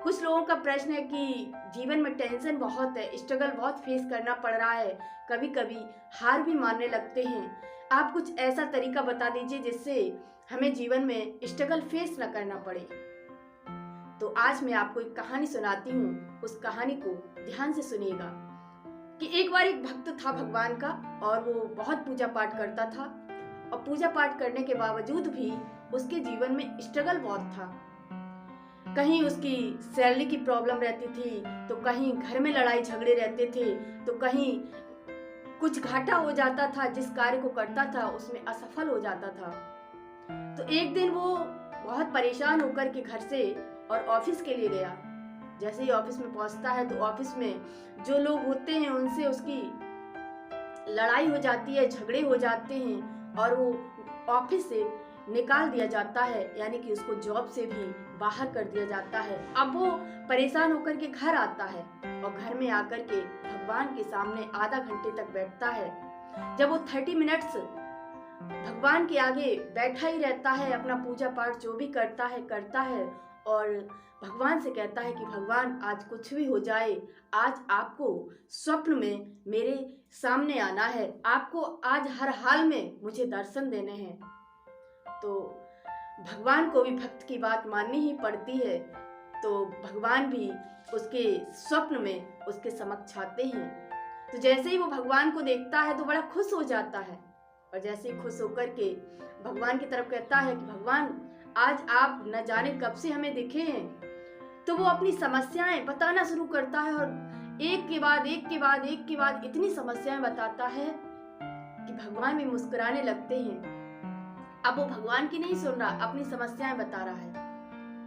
कुछ लोगों का प्रश्न है कि जीवन में टेंशन बहुत है, स्ट्रगल बहुत फेस करना पड़ रहा है, कभी कभी हार भी मानने लगते हैं। आप कुछ ऐसा तरीका बता दीजिए जिससे हमें जीवन में स्ट्रगल फेस न करना पड़े। तो आज मैं आपको एक कहानी सुनाती हूँ, उस कहानी को ध्यान से सुनिएगा। कि एक बार एक भक्त था भगवान का, और वो बहुत पूजा पाठ करता था। और पूजा पाठ करने के बावजूद भी उसके जीवन में स्ट्रगल बहुत था। कहीं उसकी सैलरी की प्रॉब्लम रहती थी, तो कहीं घर में लड़ाई झगड़े रहते थे, तो कहीं कुछ घाटा हो जाता था, जिस कार्य को करता था उसमें असफल हो जाता था। तो एक दिन वो बहुत परेशान होकर के घर से और ऑफिस के लिए गया। जैसे ही ऑफिस में पहुंचता है तो ऑफिस में जो लोग होते हैं उनसे उसकी लड़ाई हो जाती है, झगड़े हो जाते हैं, और वो ऑफिस से निकाल दिया जाता है, यानी कि उसको जॉब से भी बाहर कर दिया जाता है। अब वो परेशान होकर के घर आता है और घर में आकर के भगवान के सामने आधा घंटे तक बैठता है। जब वो 30 मिनट्स भगवान के आगे बैठा ही रहता है, अपना पूजा पाठ जो भी करता है, और भगवान से कहता है कि भगवान आज कुछ भी हो जाए, आज आपको स्वप्न में मेरे सामने आना है, आपको आज हर हाल में मुझे दर्शन देने हैं। तो भगवान को भी भक्त की बात माननी ही पड़ती है। तो भगवान भी उसके स्वप्न में उसके समक्ष आते हैं। तो जैसे ही वो भगवान को देखता है तो बड़ा खुश हो जाता है, और जैसे ही खुश होकर के भगवान की तरफ कहता है कि भगवान आज आप न जाने कब से हमें दिखे हैं। तो वो अपनी समस्याएं बताना शुरू करता है, और एक के बाद इतनी समस्याएं बताता है कि भगवान भी मुस्कुराने लगते हैं। अब वो भगवान की नहीं सुन रहा, अपनी समस्याएं बता रहा है।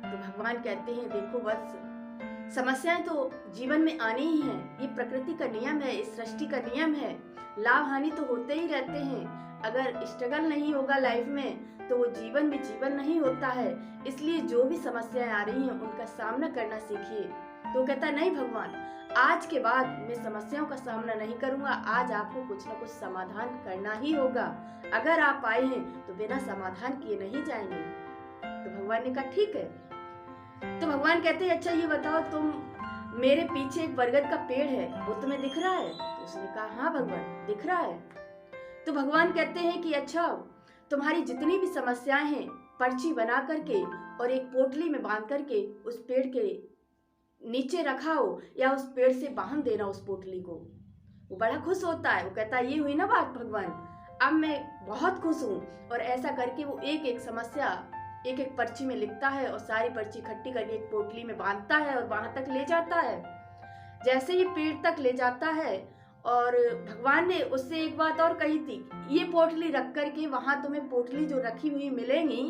तो भगवान कहते हैं, देखो वत्स, समस्याएं तो जीवन में आनी ही हैं, ये प्रकृति का नियम है, इस सृष्टि का नियम है। लाभ हानि तो होते ही रहते हैं। अगर स्ट्रगल नहीं होगा लाइफ में तो वो जीवन भी जीवन नहीं होता है। इसलिए जो भी समस्याएं आ रही हैं उनका सामना करना सीखिए। तो कहता है, नहीं भगवान, आज के बाद मैं समस्याओं का सामना नहीं करूंगा, आज आपको कुछ न कुछ समाधान करना ही होगा। अगर आप आए हैं तो बिना समाधान किए नहीं जाएंगे। तो भगवान ने कहा ठीक है। तो भगवान कहते हैं, अच्छा ये बताओ, तुम मेरे पीछे एक बरगद का पेड़ है, वो तुम्हें दिख रहा है? तो उसने कहा, हाँ भगवान दिख रहा है। तो भगवान कहते हैं कि अच्छा, तुम्हारी जितनी भी समस्याएं हैं पर्ची बना करके और एक पोटली में बांध करके उस पेड़ के नीचे रखाओ, या उस पेड़ से बांध देना उस पोटली को। वो बड़ा खुश होता है, वो कहता है, ये हुई ना बात भगवान, अब मैं बहुत खुश हूँ। और ऐसा करके वो एक एक समस्या एक एक पर्ची में लिखता है, और सारी पर्ची इकट्ठी करके एक पोटली में बांधता है और वहां तक ले जाता है। जैसे ही पेड़ तक ले जाता है, और भगवान ने उससे एक बात और कही थी, ये पोटली रख करके वहां तुम्हें पोटली जो रखी हुई मिलेंगी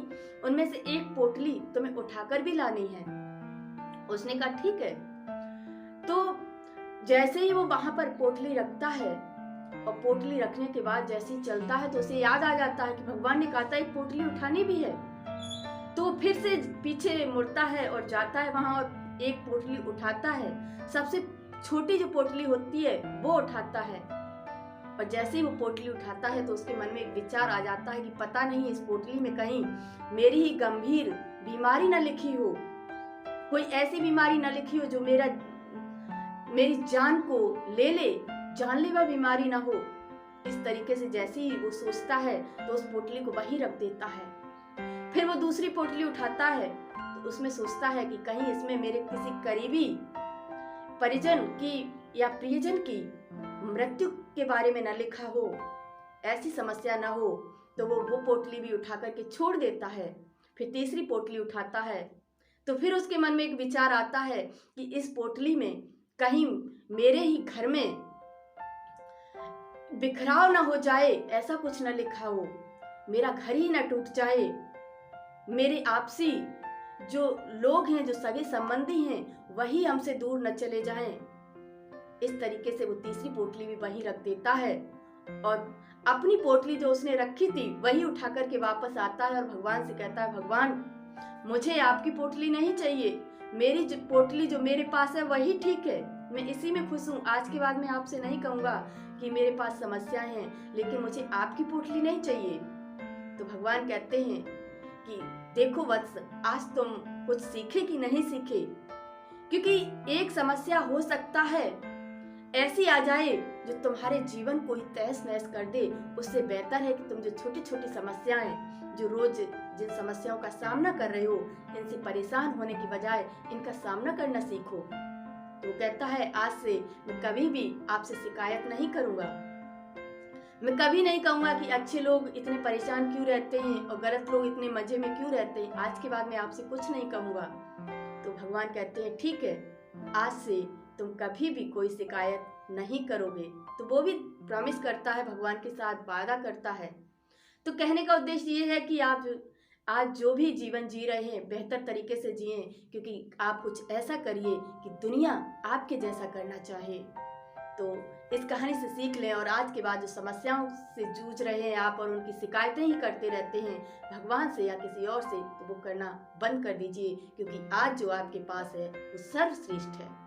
उनमें से एक पोटली तुम्हें उठाकर भी लानी है। उसने कहा ठीक है। तो जैसे ही वो वहां पर पोटली रखता है, और पोटली रखने के बाद जैसे ही चलता है तो उसे याद आ जाता है कि भगवान ने कहा था एक पोटली उठानी भी है। तो फिर से पीछे मुड़ता है और जाता है वहां, और एक पोटली उठाता है। सबसे छोटी जो पोटली होती है वो उठाता है। और जैसे ही वो पोटली उठाता है तो उसके मन में एक विचार आ जाता है कि पता नहीं इस पोटली में कहीं मेरी ही गंभीर बीमारी न लिखी हो, कोई ऐसी बीमारी न लिखी हो जो मेरी जान को ले ले, जानलेवा बीमारी ना हो। इस तरीके से जैसे ही वो सोचता है तो उस पोटली को वहीं रख देता है। फिर वो दूसरी पोटली उठाता है तो उसमें सोचता है कि कहीं इसमें मेरे किसी करीबी परिजन की या प्रियजन की मृत्यु के बारे में न लिखा हो, ऐसी समस्या ना हो। तो वो पोटली भी उठा करके छोड़ देता है। फिर तीसरी पोटली उठाता है तो फिर उसके मन में एक विचार आता है कि इस पोटली में कहीं मेरे ही घर में बिखराव ना हो जाए, ऐसा कुछ न लिखा हो, मेरा घर ही न टूट जाए, मेरे आपसी जो लोग हैं, जो सगे संबंधी हैं, वही हमसे दूर न चले जाएं। इस तरीके से वो तीसरी पोटली भी वहीं रख देता है, और अपनी पोटली जो उसने रखी थी वही उठा करके वापस आता है और भगवान से कहता है, भगवान मुझे आपकी पोटली नहीं चाहिए, मेरी पोटली जो मेरे पास है वही ठीक है, मैं इसी में खुश हूँ। आज के बाद मैं आपसे नहीं कहूँगा कि मेरे पास समस्याएं हैं, लेकिन मुझे आपकी पोटली नहीं चाहिए। तो भगवान कहते हैं कि देखो वत्स, आज तुम कुछ सीखे कि नहीं सीखे, क्योंकि एक समस्या हो सकता है ऐसी आ जाए जो तुम्हारे जीवन को ही तहस नहस कर दे। उससे बेहतर है कि तुम जो छोटी छोटी समस्याएं जो रोज जिन समस्याओं का सामना कर रहे हो, इनसे परेशान होने की बजाय इनका सामना करना सीखो। तो कहता है आज से मैं कभी भी आपसे शिकायत नहीं करूंगा। मैं कभी नहीं कहूंगा कि अच्छे लोग इतने परेशान क्यों रहते हैं और गलत लोग इतने मजे में क्यों रहते हैं। आज के बाद मैं आपसे कुछ नहीं कहूंगा। तो भगवान कहते हैं ठीक है, आज से तुम कभी भी कोई शिकायत नहीं करोगे। तो वो भी प्रॉमिस करता है, भगवान के साथ वादा करता है। तो कहने का उद्देश्य ये है कि आप आज जो भी जीवन जी रहे हैं बेहतर तरीके से जिएं, क्योंकि आप कुछ ऐसा करिए कि दुनिया आपके जैसा करना चाहे। तो इस कहानी से सीख लें और आज के बाद जो समस्याओं से जूझ रहे हैं आप और उनकी शिकायतें ही करते रहते हैं भगवान से या किसी और से, तो वो करना बंद कर दीजिए, क्योंकि आज जो आपके पास है वो सर्वश्रेष्ठ है।